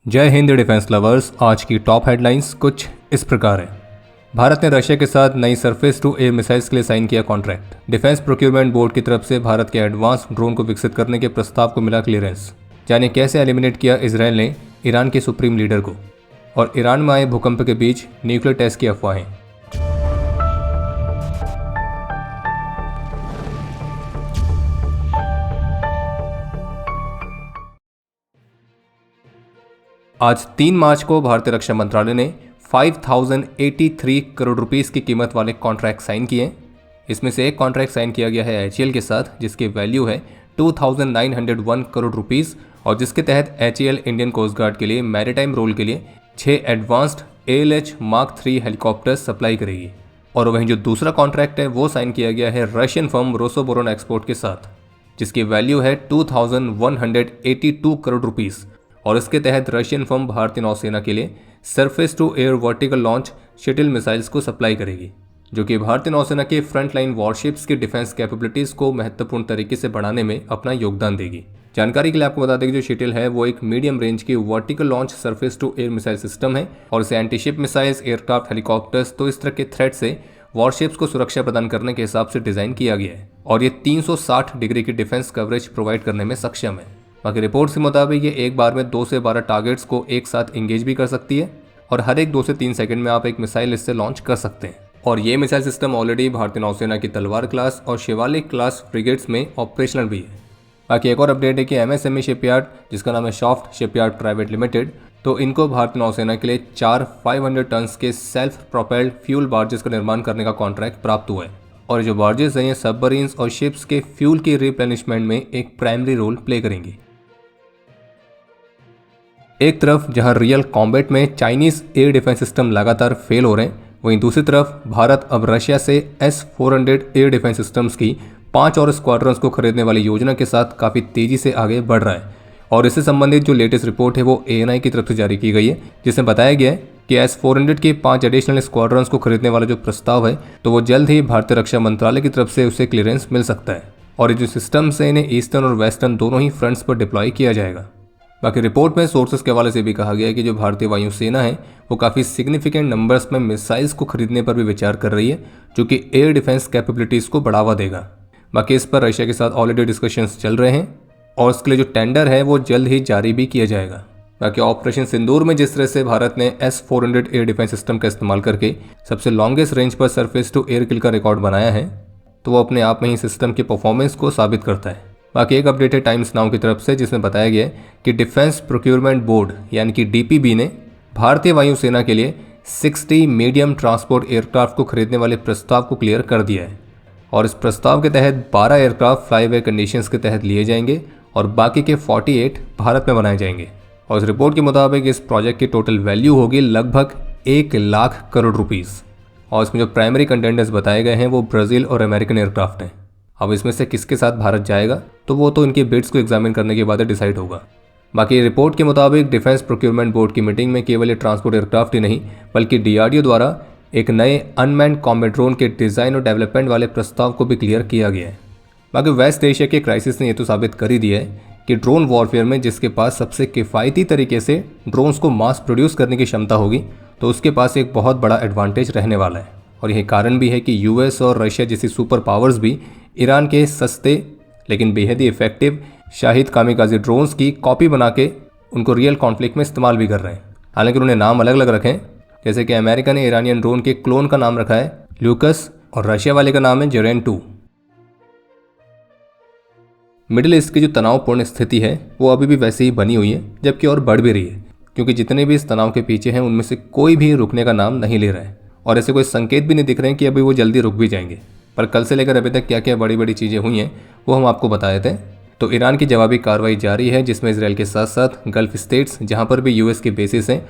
जय Hind defence lovers. आज की टॉप हेडलाइंस कुछ इस प्रकार है। भारत ने रशिया के साथ नई सरफेस टू एयर मिसाइल्स के लिए साइन किया कॉन्ट्रैक्ट। डिफेंस प्रोक्योरमेंट बोर्ड की तरफ से भारत के एडवांस ड्रोन को विकसित करने के प्रस्ताव को मिला क्लियरेंस। जाने कैसे एलिमिनेट किया इसराइल ने ईरान के सुप्रीम लीडर को, और ईरान में आए भूकंप के बीच न्यूक्लियर टेस्ट की अफवाहें। आज 3 मार्च को भारतीय रक्षा मंत्रालय ने 5083 करोड़ रुपीस की कीमत वाले कॉन्ट्रैक्ट साइन किए। इसमें से एक कॉन्ट्रैक्ट साइन किया गया है HAL के साथ, जिसकी वैल्यू है 2901 करोड़ रुपीस, और जिसके तहत HAL इंडियन कोस्ट गार्ड के लिए मैरीटाइम रोल के लिए 6 advanced ALH Mark III helicopter supply करेगी। और वहीं जो दूसरा कॉन्ट्रैक्ट है वो साइन किया गया है रशियन फर्म रोसोबोरोन एक्सपोर्ट के साथ, जिसकी वैल्यू है 2182 करोड़ रुपीस, और इसके तहत रशियन फर्म भारतीय नौसेना के लिए surface to air vertical launch shuttle missiles को सप्लाई करेगी, जो कि भारतीय नौसेना के फ्रंट लाइन वॉरशिप्स की डिफेंस कैपेबिलिटीज को महत्वपूर्ण तरीके से बढ़ाने में अपना योगदान देगी। जानकारी के लिए आपको बता दें कि जो शटल है वो एक मीडियम रेंज की vertical launch surface to air missile system है, और इसे एंटीशिप मिसाइल्स, एयरक्राफ्ट, हेलीकॉप्टर्स तो इस तरह के थ्रेट से वॉरशिप्स को सुरक्षा प्रदान करने के हिसाब से डिजाइन किया गया है, और ये 360 डिग्री की डिफेंस कवरेज प्रोवाइड करने में सक्षम है। बाकी रिपोर्ट्स के मुताबिक ये एक बार में 2 से 12 टारगेट्स को एक साथ इंगेज भी कर सकती है, और हर एक 2 से 3 सेकंड में आप एक मिसाइल इससे लॉन्च कर सकते हैं। और ये मिसाइल सिस्टम ऑलरेडी भारतीय नौसेना की तलवार क्लास और शिवालिक क्लास फ्रिगेट्स में ऑपरेशनल भी है। बाकी एक और अपडेट है कि MSME शिपयार्ड, जिसका नाम है सॉफ्ट शिपयार्ड प्राइवेट लिमिटेड, तो इनको भारतीय नौसेना के लिए 4 500 टन के सेल्फ प्रोपेल्ड फ्यूल बार्जेस का निर्माण करने का कॉन्ट्रैक्ट प्राप्त हुआ है। और जो बार्जेस हैं ये सबमरीन्स और शिप्स के फ्यूल की रिप्लेनिशमेंट में एक प्राइमरी रोल प्ले करेंगी। एक तरफ जहां रियल कॉम्बैट में चाइनीज एयर डिफेंस सिस्टम लगातार फेल हो रहे हैं, वहीं दूसरी तरफ भारत अब रशिया से S-400 एयर डिफेंस सिस्टम्स की 5 और स्क्वाड्रन्स को खरीदने वाली योजना के साथ काफ़ी तेजी से आगे बढ़ रहा है। और इससे संबंधित जो लेटेस्ट रिपोर्ट है वो ANI की तरफ से जारी की गई है, जिसमें बताया गया है कि S-400 के 5 एडिशनल स्क्वाड्रन्स को खरीदने वाला जो प्रस्ताव है तो वो जल्द ही भारतीय रक्षा मंत्रालय की तरफ से उसे क्लियरेंस मिल सकता है, और ये जो सिस्टम्स है इन्हें ईस्टर्न और वेस्टर्न दोनों ही फ्रंट्स पर डिप्लॉय किया जाएगा। बाकी रिपोर्ट में सोर्सेस के हवाले से भी कहा गया है कि जो भारतीय वायुसेना है वो काफ़ी सिग्निफिकेंट नंबर्स में मिसाइल्स को खरीदने पर भी विचार कर रही है, जो कि एयर डिफेंस कैपेबिलिटीज़ को बढ़ावा देगा। बाकी इस पर रशिया के साथ ऑलरेडी डिस्कशंस चल रहे हैं, और इसके लिए जो टेंडर है वो जल्द ही जारी भी किया जाएगा। बाकी ऑपरेशन सिंदूर में जिस तरह से भारत ने S-400 एयर डिफेंस सिस्टम का इस्तेमाल करके सबसे लॉन्गेस्ट रेंज पर सरफेस टू एयर किल का रिकॉर्ड बनाया है, तो वो अपने आप में ही सिस्टम के परफॉर्मेंस को साबित करता है। बाकी एक अपडेट है टाइम्स नाउ की तरफ से, जिसमें बताया गया है कि डिफेंस प्रोक्योरमेंट बोर्ड यानी कि DPB ने भारतीय वायुसेना के लिए 60 मीडियम ट्रांसपोर्ट एयरक्राफ्ट को खरीदने वाले प्रस्ताव को क्लियर कर दिया है, और इस प्रस्ताव के तहत 12 एयरक्राफ्ट फ्लाईवे कंडीशंस के तहत लिए जाएंगे और बाकी के 48 भारत में बनाए जाएंगे। और इस रिपोर्ट के मुताबिक इस प्रोजेक्ट की टोटल वैल्यू होगी लगभग 1 लाख करोड़ रुपीस, और इसमें जो प्राइमरी कंटेंडर्स बताए गए हैं वो ब्राज़ील और अमेरिकन एयरक्राफ्ट हैं। अब इसमें से किसके साथ भारत जाएगा तो वो तो इनके बिड्स को एग्जामिन करने के बाद डिसाइड होगा। बाकी रिपोर्ट के मुताबिक डिफेंस प्रोक्योरमेंट बोर्ड की मीटिंग में केवल ये ट्रांसपोर्ट एयरक्राफ्ट ही नहीं बल्कि DRDO द्वारा एक नए अनमैन्ड कॉम्बैट ड्रोन के डिज़ाइन और डेवलपमेंट वाले प्रस्ताव को भी क्लियर किया गया है। बाकी वेस्ट एशिया के क्राइसिस ने ये तो साबित कर ही दिया है कि ड्रोन वॉरफेयर में जिसके पास सबसे किफ़ायती तरीके से ड्रोन्स को मास प्रोड्यूस करने की क्षमता होगी तो उसके पास एक बहुत बड़ा एडवांटेज रहने वाला है। और यही कारण भी है कि US और रशिया जैसी सुपर पावर्स भी ईरान के सस्ते लेकिन बेहद ही इफेक्टिव शाहिद कामिकाज़ी ड्रोन्स की कॉपी बना के उनको रियल कॉन्फ्लिक्ट में इस्तेमाल भी कर रहे हैं। हालांकि उन्होंने नाम अलग अलग रखे हैं, जैसे कि अमेरिका ने ईरानियन ड्रोन के क्लोन का नाम रखा है ल्यूकस, और रशिया वाले का नाम है जेरेन 2। मिडिल ईस्ट की जो तनावपूर्ण स्थिति है वो अभी भी वैसे ही बनी हुई है, जबकि और बढ़ भी रही है, क्योंकि जितने भी इस तनाव के पीछे हैं उनमें से कोई भी रुकने का नाम नहीं ले रहा है, और ऐसे कोई संकेत भी नहीं दिख रहे हैं कि अभी वो जल्दी रुक भी जाएंगे। पर कल से लेकर अभी तक क्या क्या बड़ी बड़ी चीज़ें हुई हैं वो हम आपको बताए थे। तो ईरान की जवाबी कार्रवाई जारी है, जिसमें इसराइल के साथ साथ गल्फ स्टेट्स जहां पर भी US के बेसिस हैं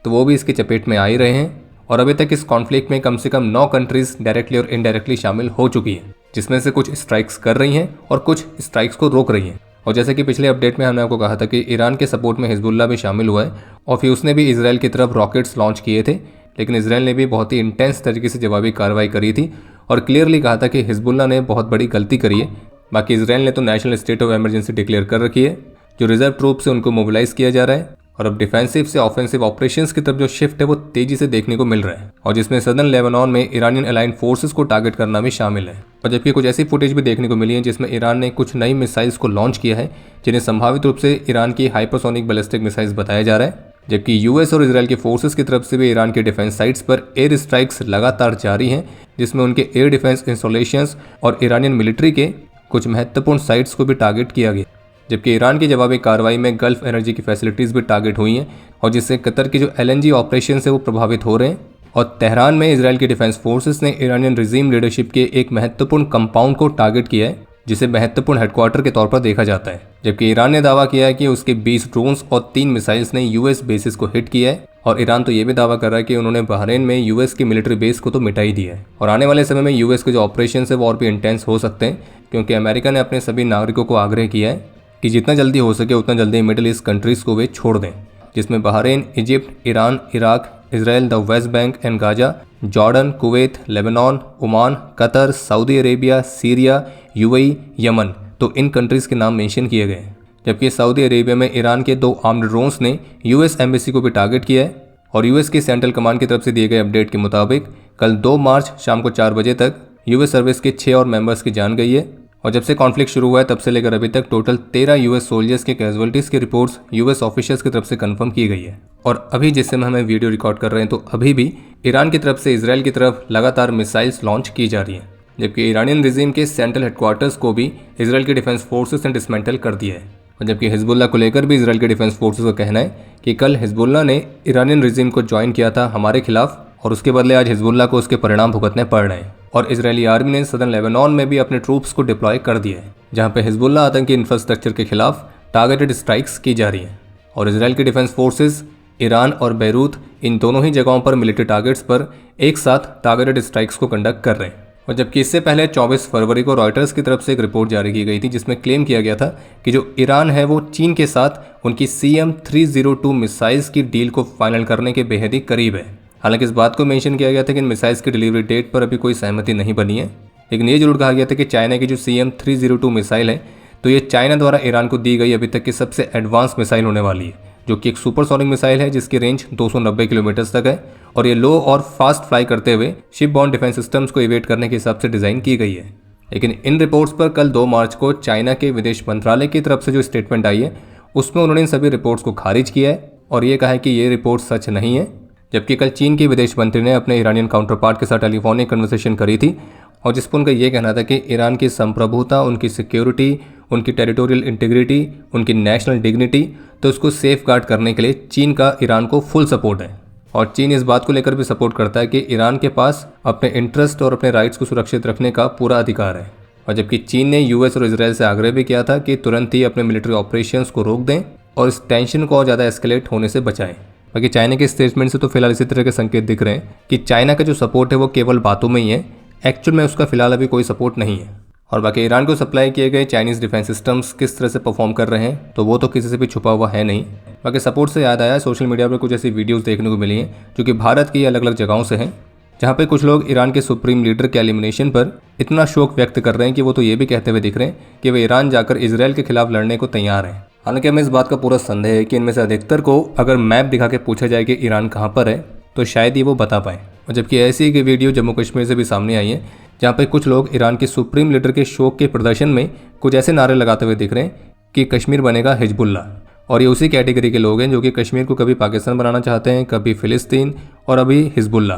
तो वो भी इसकी चपेट में आ ही रहे हैं। और अभी तक इस कॉन्फ्लिक्ट में कम से कम 9 कंट्रीज डायरेक्टली और इनडायरेक्टली शामिल हो चुकी हैं, जिसमें से कुछ स्ट्राइक्स कर रही हैं और कुछ स्ट्राइक्स को रोक रही हैं। और जैसे कि पिछले अपडेट में हमने आपको कहा था कि ईरान के सपोर्ट में हिजबुल्ला भी शामिल हुआ है, और फिर उसने भी इसराइल की तरफ रॉकेट्स लॉन्च किए थे, लेकिन इसराइल ने भी बहुत ही इंटेंस तरीके से जवाबी कार्रवाई करी थी और क्लियरली कहा था कि हिजबुल्ला ने बहुत बड़ी गलती करी है। बाकी इसराइल ने तो national state of emergency declare कर रखी है, जो रिजर्व ट्रूप से उनको मोबिलाइज किया जा रहा है, और अब डिफेंसिव से ऑफेंसिव ऑपरेशंस की तरफ जो शिफ्ट है वो तेजी से देखने को मिल रहा है, और जिसमें सदर्न लेबनान में ईरानियन अलाइंड फोर्सेस को टारगेट करना भी शामिल है। और जबकि कुछ ऐसी फुटेज भी देखने को मिली है जिसमें ईरान ने कुछ नई मिसाइल्स को लॉन्च किया है जिन्हें संभावित रूप से ईरान की हाइपरसोनिक बैलिस्टिक मिसाइल्स बताया जा रहा है। जबकि यूएस और इसराइल की फोर्सेस की तरफ से भी ईरान के डिफेंस साइट्स पर एयर स्ट्राइक्स लगातार जारी हैं, जिसमें उनके एयर डिफेंस इंस्टॉलेशंस और ईरानियन मिलिट्री के कुछ महत्वपूर्ण साइट्स को भी टारगेट किया गया। जबकि ईरान की जवाबी कार्रवाई में गल्फ एनर्जी की फैसिलिटीज़ भी टारगेट हुई हैं, और जिससे कतर की जो LNG ऑपरेशन है वो प्रभावित हो रहे हैं। और तेहरान में इसराइल की डिफेंस फोर्सेस ने ईरानियन रिजीम लीडरशिप के एक महत्वपूर्ण कंपाउंड को टारगेट किया है, जिसे महत्वपूर्ण हेडक्वार्टर के तौर पर देखा जाता है। जबकि ईरान ने दावा किया है कि उसके 20 ड्रोन्स और 3 मिसाइल्स ने यूएस बेसिस को हिट किया है, और ईरान तो ये भी दावा कर रहा है कि उन्होंने बहरीन में यूएस की मिलिट्री बेस को तो मिटा ही दिया है। और आने वाले समय में यूएस के जो ऑपरेशन है वो और भी इंटेंस हो सकते हैं, क्योंकि अमेरिका ने अपने सभी नागरिकों को आग्रह किया है कि जितना जल्दी हो सके उतना जल्दी मिडिल ईस्ट कंट्रीज़ को वे छोड़ दें, जिसमें Bahrain, Egypt, Iran, Iraq, Israel, the West Bank and Gaza, Jordan, Kuwait, Lebanon, Oman, Qatar, Saudi Arabia, Syria, UAE, Yemen, तो इन कंट्रीज़ के नाम मेंशन किए गए हैं। जबकि सऊदी अरेबिया में ईरान के 2 आर्म्ड ड्रोन्स ने यूएस एम्बेसी को भी टारगेट किया है, और यूएस की सेंट्रल कमांड की तरफ से दिए गए अपडेट के मुताबिक कल 2 मार्च शाम को 4 बजे तक यूएस सर्विस के 6 और मेंबर्स की जान गई है। और जब से कॉन्फ्लिक्ट शुरू हुआ है तब से लेकर अभी तक टोटल 13 यूएस सोल्जर्स के कैजुअलिटीज़ की रिपोर्ट्स यूएस ऑफिशियल्स की तरफ से कंफर्म की गई है। और अभी जिस समय हमें वीडियो रिकॉर्ड कर रहे हैं तो अभी भी ईरान की तरफ से इसराइल की तरफ लगातार मिसाइल्स लॉन्च की जा रही हैं, जबकि ईरानियन रिजीम के सेंट्रल हेडक्वार्टर्स को भी इसराइल के डिफेंस फोर्सेस ने डिसमेंटल कर दिया है। और जबकि हिजबुल्लाह को लेकर भी इसराइल के डिफेंस फोर्सेस का कहना है कि कल हिजबुल्लाह ने ईरानियन रिजीम को ज्वाइन किया था हमारे खिलाफ, और उसके बदले आज हिजबुल्लाह को उसके परिणाम भुगतने पड़ रहे हैं। और इजरायली आर्मी ने सदर्न लेबनान में भी अपने ट्रूप्स को डिप्लॉय कर दिया है, जहां पे हिजबुल्लाह आतंकी इंफ्रास्ट्रक्चर के खिलाफ टारगेटेड स्ट्राइक्स की जा रही हैं। और इसराइल के डिफेंस फोर्सेस ईरान और बैरूत इन दोनों ही जगहों पर मिलिट्री टारगेट्स पर एक साथ टारगेटेड स्ट्राइक्स को कंडक्ट कर रहे हैं। और जबकि इससे पहले 24 फरवरी को रॉयटर्स की तरफ से एक रिपोर्ट जारी की गई थी जिसमें क्लेम किया गया था कि जो ईरान है वो चीन के साथ उनकी CM-302 मिसाइल्स की डील को फाइनल करने के बेहद ही करीब है। हालांकि इस बात को मेंशन किया गया था कि इन मिसाइल्स की डिलीवरी डेट पर अभी कोई सहमति नहीं बनी है, लेकिन ये जरूर कहा गया था कि चाइना की जो CM-302 मिसाइल है तो ये चाइना द्वारा ईरान को दी गई अभी तक की सबसे एडवांस मिसाइल होने वाली है, जो कि एक सुपरसोनिक मिसाइल है जिसकी रेंज 290 किलोमीटर तक है, और ये लो और फास्ट फ्लाई करते हुए शिप बॉर्न डिफेंस सिस्टम्स को इवेट करने के हिसाब से डिज़ाइन की गई है। लेकिन इन रिपोर्ट्स पर कल 2 मार्च को चाइना के विदेश मंत्रालय की तरफ से जो स्टेटमेंट आई है उसमें उन्होंने इन सभी रिपोर्ट्स को खारिज किया है और ये कहा है कि ये रिपोर्ट सच नहीं है। जबकि कल चीन के विदेश मंत्री ने अपने ईरानियन काउंटर पार्ट के साथ टेलीफोनिक कन्वर्सेशन करी थी, और जिस पर उनका ये कहना था कि ईरान की संप्रभुता, उनकी सिक्योरिटी, उनकी टेरिटोरियल इंटीग्रिटी, उनकी नेशनल डिग्निटी, तो उसको सेफ गार्ड करने के लिए चीन का ईरान को फुल सपोर्ट है। और चीन इस बात को लेकर भी सपोर्ट करता है कि ईरान के पास अपने इंटरेस्ट और अपने राइट्स को सुरक्षित रखने का पूरा अधिकार है। और जबकि चीन ने यूएस और इसराइल से आग्रह भी किया था कि तुरंत ही अपने मिलिट्री ऑपरेशंस को रोक दें और इस टेंशन को और ज़्यादा एस्केलेट होने से बचाएं। बाकी चाइना के स्टेटमेंट से तो फिलहाल इसी तरह के संकेत दिख रहे हैं कि चाइना का जो सपोर्ट है वो केवल बातों में ही है, एक्चुअल में उसका फिलहाल अभी कोई सपोर्ट नहीं है। और बाकी ईरान को सप्लाई किए गए चाइनीज़ डिफेंस सिस्टम्स किस तरह से परफॉर्म कर रहे हैं तो वो तो किसी से भी छुपा हुआ है नहीं। बाकी सपोर्ट से याद आया, सोशल मीडिया पर कुछ ऐसी वीडियोस देखने को मिली हैं जो कि भारत की अलग अलग जगहों से हैं, जहाँ पे कुछ लोग ईरान के सुप्रीम लीडर के एलिमिनेशन पर इतना शोक व्यक्त कर रहे हैं कि वो तो ये भी कहते हुए दिख रहे हैं कि वे ईरान जाकर इसराइल के खिलाफ लड़ने को तैयार हैं। हालांकि हमें इस बात का पूरा संदेह है कि इनमें से अधिकतर को अगर मैप दिखा के पूछा जाए कि ईरान कहाँ पर है तो शायद ही वो बता पाएँ। और जबकि ऐसी एक वीडियो जम्मू कश्मीर से भी सामने आई है जहाँ पे कुछ लोग ईरान के सुप्रीम लीडर के शोक के प्रदर्शन में कुछ ऐसे नारे लगाते हुए दिख रहे हैं कि कश्मीर बनेगा हिजबुल्ला। और ये उसी कैटेगरी के लोग हैं जो कि कश्मीर को कभी पाकिस्तान बनाना चाहते हैं, कभी फिलिस्तीन और अभी हिजबुल्ला।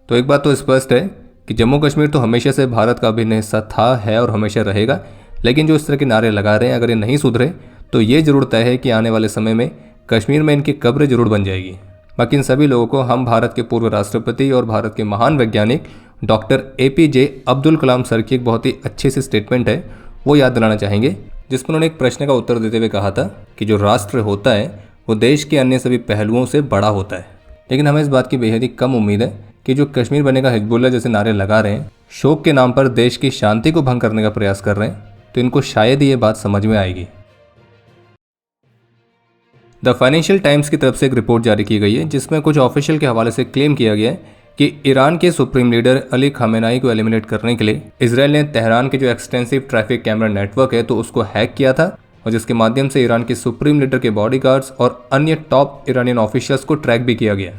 तो एक बात तो स्पष्ट है कि जम्मू कश्मीर तो हमेशा से भारत का अभिन्न हिस्सा था, है और हमेशा रहेगा, लेकिन जो इस तरह के नारे लगा रहे हैं अगर ये नहीं सुधरे तो ये जरूर तय है कि आने वाले समय में कश्मीर में इनकी कब्र जरूर बन जाएगी। बाकी इन सभी लोगों को हम भारत के पूर्व राष्ट्रपति और भारत के महान वैज्ञानिक doctor APJ Abdul Kalam sir की एक बहुत ही अच्छी सी स्टेटमेंट है वो याद दिलाना चाहेंगे, जिसमें उन्होंने एक प्रश्न का उत्तर देते हुए कहा था कि जो राष्ट्र होता है वो देश के अन्य सभी पहलुओं से बड़ा होता है। लेकिन हमें इस बात की बेहद ही कम उम्मीद है कि जो कश्मीर बनेगा हिजबुल्ला जैसे नारे लगा रहे हैं, शोक के नाम पर देश की शांति को भंग करने का प्रयास कर रहे हैं, तो इनको शायद ही ये बात समझ में आएगी। द फाइनेंशियल टाइम्स की तरफ से एक रिपोर्ट जारी की गई है जिसमें कुछ ऑफिशियल के हवाले से क्लेम किया गया है कि ईरान के सुप्रीम लीडर अली खामेनाई को एलिमिनेट करने के लिए इसराइल ने तेहरान के जो एक्सटेंसिव ट्रैफिक कैमरा नेटवर्क है तो उसको हैक किया था, और जिसके माध्यम से ईरान के सुप्रीम लीडर के बॉडीगार्ड्स और अन्य टॉप ईरानियन ऑफिशियल्स को ट्रैक भी किया गया।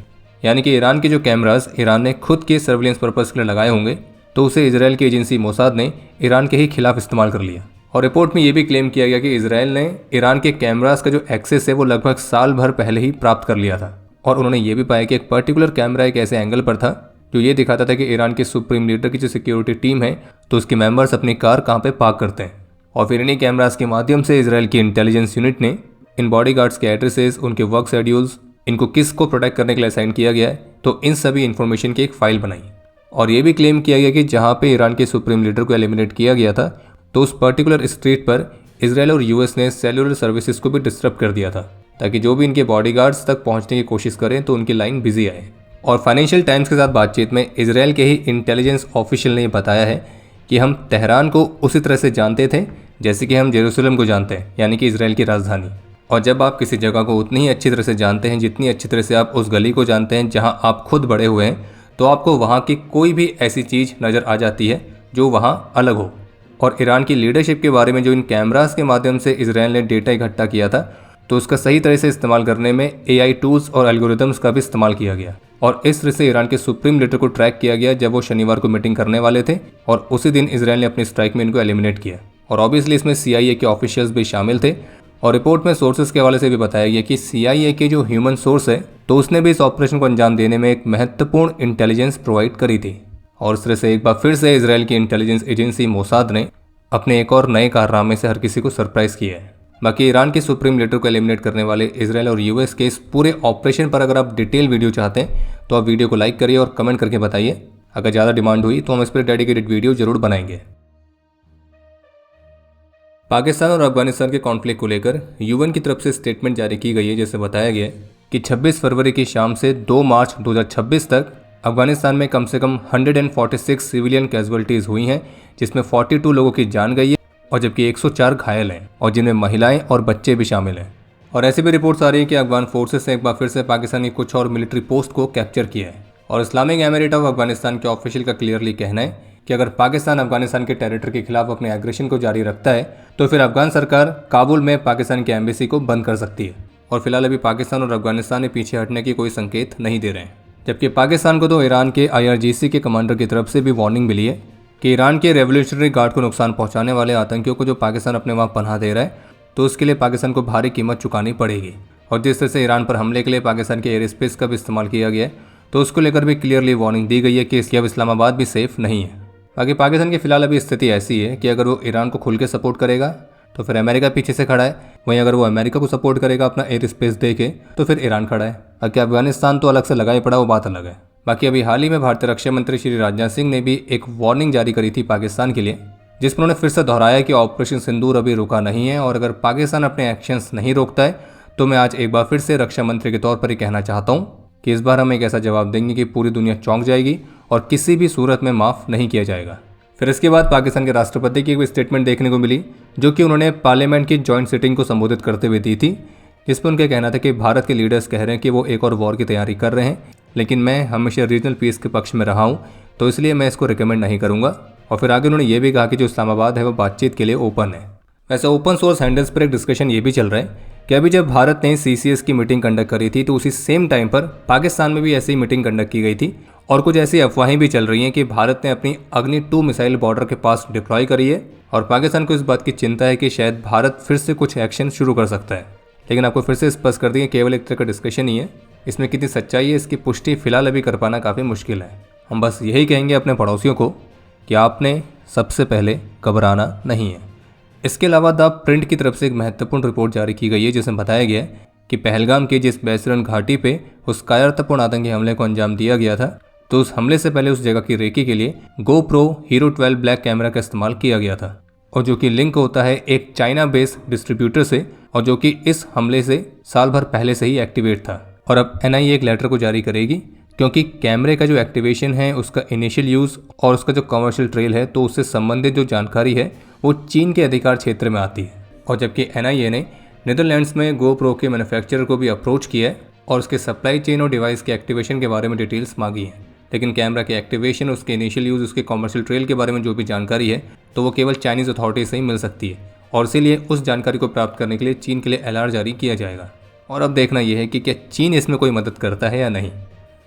यानी कि ईरान के जो कैमरास ईरान ने खुद के सर्विलेंस पर्पस के लिए लगाए होंगे, तो उसे इजराइल की एजेंसी मोसाद ने ईरान के ही खिलाफ इस्तेमाल कर लिया। और रिपोर्ट में ये भी क्लेम किया गया कि इजराइल ने ईरान के कैमरास का जो एक्सेस है वो लगभग साल भर पहले ही प्राप्त कर लिया था। और उन्होंने ये भी पाया कि एक पर्टिकुलर कैमरा एक ऐसे एंगल पर था जो ये दिखाता था कि ईरान के सुप्रीम लीडर की जो सिक्योरिटी टीम है तो उसके मेंबर्स अपनी कार कहाँ पे पार्क करते हैं। और फिर इन्हीं कैमरास के माध्यम से इजराइल की इंटेलिजेंस यूनिट ने इन बॉडीगार्ड्स के एड्रेसेस, उनके वर्क शेड्यूल्स, इनको किस को प्रोटेक्ट करने के लिए असाइन किया गया है, तो इन सभी इन्फॉर्मेशन की एक फाइल बनाई। और ये भी क्लेम किया गया कि जहाँ पे ईरान के सुप्रीम लीडर को एलिमिनेट किया गया था तो उस पर्टिकुलर स्ट्रीट पर इजराइल और यूएस ने सेलुलर सर्विसेज को भी डिस्टर्ब कर दिया था, ताकि जो भी इनके बॉडीगार्ड्स तक पहुंचने की कोशिश करें तो उनकी लाइन बिजी आए। और फाइनेंशियल टाइम्स के साथ बातचीत में इजराइल के ही इंटेलिजेंस ऑफिशियल ने बताया है कि हम तेहरान को उसी तरह से जानते थे जैसे कि हम जेरूसलम को जानते हैं, यानी कि इजराइल की राजधानी। और जब आप किसी जगह को उतनी ही अच्छी तरह से जानते हैं जितनी अच्छी तरह से आप उस गली को जानते हैं जहां आप खुद बड़े हुए हैं, तो आपको वहां की कोई भी ऐसी चीज़ नज़र आ जाती है जो वहां अलग हो। और ईरान की लीडरशिप के बारे में जो इन कैमरास के माध्यम से इजराइल ने डेटा इकट्ठा किया था, तो उसका सही तरह से इस्तेमाल करने में AI टूल्स और एल्गोरिदम्स का भी इस्तेमाल किया गया। और इस तरह से ईरान के सुप्रीम लीडर को ट्रैक किया गया जब वो शनिवार को मीटिंग करने वाले थे, और उसी दिन इजराइल ने अपनी स्ट्राइक में इनको एलिमिनेट किया। और ऑब्वियसली इसमें CIA के ऑफिशियल्स भी शामिल थे। और रिपोर्ट में सोर्सेज के हवाले से भी बताया गया कि CIA के जो ह्यूमन सोर्स है तो उसने भी इस ऑपरेशन को अंजाम देने में एक महत्वपूर्ण इंटेलिजेंस प्रोवाइड करी थी। और इस तरह से एक बार फिर से इजराइल की इंटेलिजेंस एजेंसी मोसाद ने अपने एक और नए कारनामे से हर किसी को सरप्राइज किया है। बाकी ईरान के सुप्रीम लीडर को एलिमिनेट करने वाले इजराइल और US के इस पूरे ऑपरेशन पर अगर आप डिटेल वीडियो चाहते हैं तो आप वीडियो को लाइक करिए और कमेंट करके बताइए। अगर ज़्यादा डिमांड हुई तो हम इस पर डेडिकेटेड वीडियो जरूर बनाएंगे। पाकिस्तान और अफगानिस्तान के कॉन्फ्लिक्ट को लेकर UN की तरफ से स्टेटमेंट जारी की गई है, जैसे बताया गया कि 26 फरवरी की शाम से 2 मार्च 2026 तक अफगानिस्तान में कम से कम 146 सिविलियन कैजुअलिटीज़ हुई हैं, जिसमें 42 लोगों की जान गई है और जबकि 104 घायल हैं, और जिनमें महिलाएं और बच्चे भी शामिल हैं। और ऐसी भी रिपोर्ट्स आ रही है कि अफगान फोर्सेस ने एक बार फिर से पाकिस्तान की कुछ और मिलिट्री पोस्ट को कैप्चर किया है। और इस्लामिक एमिरेट ऑफ अफगानिस्तान के ऑफिशियल का क्लियरली कहना है कि अगर पाकिस्तान अफगानिस्तान के टेरिटरी के खिलाफ अपने एग्रेशन को जारी रखता है तो फिर अफगान सरकार काबुल में पाकिस्तान की एम्बेसी को बंद कर सकती है। और फिलहाल अभी पाकिस्तान और अफगानिस्तान ने पीछे हटने की कोई संकेत नहीं दे रहे हैं। जबकि पाकिस्तान को तो ईरान के IRGC के कमांडर की तरफ से भी वार्निंग मिली है कि ईरान के रेवोल्यूशनरी गार्ड को नुकसान पहुंचाने वाले आतंकियों को जो पाकिस्तान अपने वहाँ पनाह दे रहा है, तो उसके लिए पाकिस्तान को भारी कीमत चुकानी पड़ेगी। और जिस तरह से ईरान पर हमले के लिए पाकिस्तान के एयर स्पेस का भी इस्तेमाल किया गया है, तो उसको लेकर भी क्लियरली वार्निंग दी गई है कि इसकी अब इस्लामाबाद भी सेफ नहीं है। बाकी पाकिस्तान की फिलहाल अभी स्थिति ऐसी है कि अगर वो ईरान को खुल के सपोर्ट करेगा तो फिर अमेरिका पीछे से खड़ा है, वहीं अगर वो अमेरिका को सपोर्ट करेगा अपना एयर स्पेस दे के तो फिर ईरान खड़ा है। बाकी अफगानिस्तान तो अलग से लगा ही पड़ा, वो बात अलग है। बाकी अभी हाल ही में भारतीय रक्षा मंत्री श्री राजनाथ सिंह ने भी एक वार्निंग जारी करी थी पाकिस्तान के लिए, जिसमें उन्होंने फिर से दोहराया कि ऑपरेशन सिंदूर अभी रुका नहीं है, और अगर पाकिस्तान अपने एक्शंस नहीं रोकता है तो मैं आज एक बार फिर से रक्षा मंत्री के तौर पर ही कहना चाहता हूँ कि इस बार हम एक ऐसा जवाब देंगे कि पूरी दुनिया चौंक जाएगी और किसी भी सूरत में माफ़ नहीं किया जाएगा। फिर इसके बाद पाकिस्तान के राष्ट्रपति की एक स्टेटमेंट देखने को मिली, जो कि उन्होंने पार्लियामेंट की जॉइंट सिटिंग को संबोधित करते हुए दी थी, जिसमें उनका कहना था कि भारत के लीडर्स कह रहे हैं कि वो एक और वॉर की तैयारी कर रहे हैं, लेकिन मैं हमेशा रीजनल पीस के पक्ष में रहा हूँ, तो इसलिए मैं इसको रिकमेंड नहीं करूँगा। और फिर आगे उन्होंने ये भी कहा कि जो इस्लामाबाद है वो बातचीत के लिए ओपन है। वैसे ओपन सोर्स हैंडल्स पर एक डिस्कशन ये भी चल रहा है कि अभी जब भारत ने CCS की मीटिंग कंडक्ट करी थी तो उसी सेम टाइम पर पाकिस्तान में भी ऐसी ही मीटिंग कंडक्ट की गई थी, और कुछ ऐसी अफवाहें भी चल रही हैं कि भारत ने अपनी अग्नि 2 मिसाइल बॉर्डर के पास डिप्लॉय करी है, और पाकिस्तान को इस बात की चिंता है कि शायद भारत फिर से कुछ एक्शन शुरू कर सकता है। लेकिन आपको फिर से स्पष्ट कर दिए, केवल एक तरह का डिस्कशन ही है, इसमें कितनी सच्चाई है इसकी पुष्टि फिलहाल अभी कर पाना काफ़ी मुश्किल है। हम बस यही कहेंगे अपने पड़ोसियों को कि आपने सबसे पहले घबराना नहीं है। इसके अलावा द प्रिंट की तरफ से एक महत्वपूर्ण रिपोर्ट जारी की गई है, जिसमें बताया गया है कि पहलगाम की जिस बैसरन घाटी पे उस कायरतापूर्ण आतंकी हमले को अंजाम दिया गया था, तो उस हमले से पहले उस जगह की रेकी के लिए GoPro Hero 12 ब्लैक कैमरा का इस्तेमाल किया गया था, और जो कि लिंक होता है एक चाइना बेस्ड डिस्ट्रीब्यूटर से, और जो कि इस हमले से साल भर पहले से ही एक्टिवेट था। और अब NIA एक लेटर को जारी करेगी, क्योंकि कैमरे का जो एक्टिवेशन है, उसका इनिशियल यूज़ और उसका जो कमर्शियल ट्रेल है, तो उससे संबंधित जो जानकारी है वो चीन के अधिकार क्षेत्र में आती है। और जबकि NIA ने नीदरलैंड्स में GoPro के मैन्युफैक्चरर को भी अप्रोच किया है और उसके सप्लाई चेन और डिवाइस के एक्टिवेशन के बारे में डिटेल्स मांगी हैं, लेकिन कैमरा के एक्टिवेशन, उसके इनिशियल यूज़, उसके कमर्शियल ट्रेल के बारे में जो भी जानकारी है, तो वो केवल चाइनीज़ अथॉरिटी से ही मिल सकती है। और इसीलिए उस जानकारी को प्राप्त करने के लिए चीन के लिए अलर्ट जारी किया जाएगा। और अब देखना यह है कि क्या चीन इसमें कोई मदद करता है या नहीं।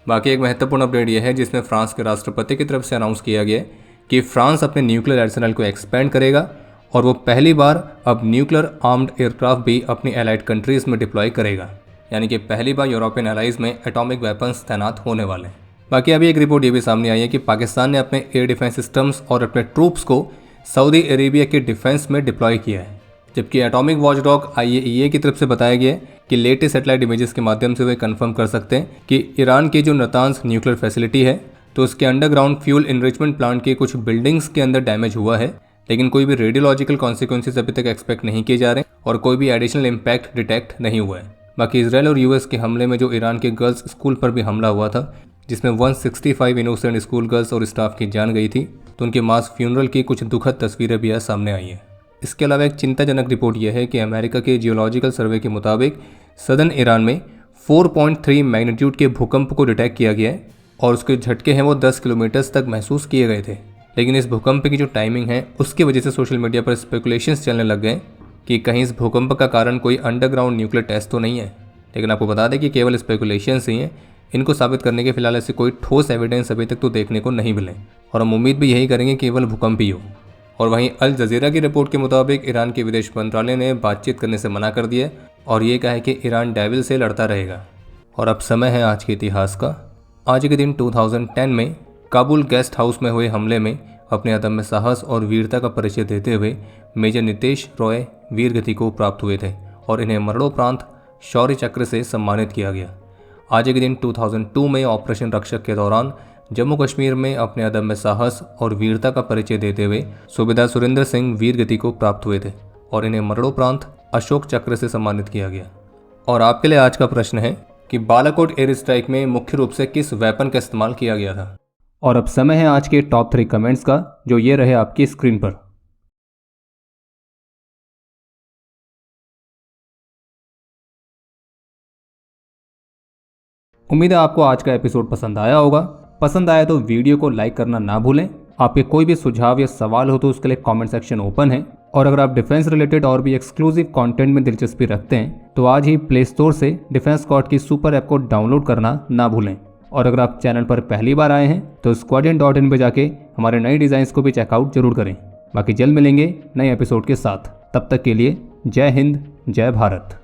बाकी एक महत्वपूर्ण अपडेट यह है जिसमें फ्रांस के राष्ट्रपति की तरफ से अनाउंस किया गया है कि फ्रांस अपने न्यूक्लियर आर्सेनल को एक्सपेंड करेगा और वो पहली बार अब न्यूक्लियर आर्म्ड एयरक्राफ्ट भी अपनी एलाइड कंट्रीज़ में डिप्लॉय करेगा, यानी कि पहली बार यूरोपियन एलाइज में एटॉमिक वेपन्स तैनात होने वाले हैं। बाकी अभी एक रिपोर्ट ये भी सामने आई है कि पाकिस्तान ने अपने एयर डिफेंस सिस्टम्स और अपने ट्रूप्स को सऊदी अरेबिया के डिफेंस में डिप्लॉय किया है, जबकि एटॉमिक वॉचडॉग IAEA की तरफ से बताया गया है कि लेटेस्ट सैटेलाइट इमेजेस के माध्यम से वे कंफर्म कर सकते हैं कि ईरान की जो नतांज न्यूक्लियर फैसिलिटी है तो उसके अंडरग्राउंड फ्यूल इनरिचमेंट प्लांट के कुछ बिल्डिंग्स के अंदर डैमेज हुआ है, लेकिन कोई भी रेडियोलॉजिकल कॉन्सिक्वेंसेस अभी तक एक्सपेक्ट नहीं किए जा रहे और कोई भी एडिशनल इम्पैक्ट डिटेक्ट नहीं हुआ है। बाकी इसराइल और US के हमले में जो ईरान के गर्ल्स स्कूल पर भी हमला हुआ था जिसमें 165 इनोसेंट स्कूल गर्ल्स और स्टाफ की जान गई थी, तो उनके मास फ्यूनरल की कुछ दुखद तस्वीरें भी आज सामने आई हैं। इसके अलावा एक चिंताजनक रिपोर्ट यह है कि अमेरिका के जियोलॉजिकल सर्वे के मुताबिक सदर्न ईरान में 4.3 मैग्नीट्यूड के भूकंप को डिटेक्ट किया गया है और उसके झटके हैं वो 10 किलोमीटर तक महसूस किए गए थे। लेकिन इस भूकंप की जो टाइमिंग है उसकी वजह से सोशल मीडिया पर स्पेकुलेशंस चलने लग गए कि कहीं इस भूकंप का कारण कोई अंडरग्राउंड न्यूक्लियर टेस्ट तो नहीं है। लेकिन आपको बता दें कि केवल स्पेकुलेशंस ही हैं, इनको साबित करने के फिलहाल ऐसे कोई ठोस एविडेंस अभी तक तो देखने को नहीं मिले और हम उम्मीद भी यही करेंगे कि केवल भूकंप ही हो। और वहीं अल जजीरा की रिपोर्ट के मुताबिक ईरान के विदेश मंत्रालय ने बातचीत करने से मना कर दिया और ये कहा है कि ईरान डेविल से लड़ता रहेगा। और अब समय है आज के इतिहास का। आज के दिन 2010 में काबुल गेस्ट हाउस में हुए हमले में अपने अदम्य साहस और वीरता का परिचय देते हुए मेजर नितेश रॉय वीर गति को प्राप्त हुए थे और इन्हें मरणोपरांत शौर्य चक्र से सम्मानित किया गया। आज के दिन 2002 में ऑपरेशन रक्षक के दौरान जम्मू कश्मीर में अपने अदम्य साहस और वीरता का परिचय देते हुए सूबेदार सुरेंद्र सिंह वीर गति को प्राप्त हुए थे और इन्हें मरणोपरांत अशोक चक्र से सम्मानित किया गया। और आपके लिए आज का प्रश्न है कि बालाकोट एयर स्ट्राइक में मुख्य रूप से किस वेपन का इस्तेमाल किया गया था। और अब समय है आज के टॉप 3 कमेंट्स का, जो ये रहे आपकी स्क्रीन पर। उम्मीद है आपको आज का एपिसोड पसंद आया होगा। पसंद आया तो वीडियो को लाइक करना ना भूलें। आपके कोई भी सुझाव या सवाल हो तो उसके लिए कमेंट सेक्शन ओपन है। और अगर आप डिफेंस रिलेटेड और भी एक्सक्लूसिव कंटेंट में दिलचस्पी रखते हैं तो आज ही प्ले स्टोर से डिफेंस स्क्वाड की सुपर ऐप को डाउनलोड करना ना भूलें। और अगर आप चैनल पर पहली बार आए हैं तो squadron.in पे जाके हमारे नए डिज़ाइंस को भी चेकआउट जरूर करें। बाकी जल्द मिलेंगे नए एपिसोड के साथ। तब तक के लिए जय हिंद, जय भारत।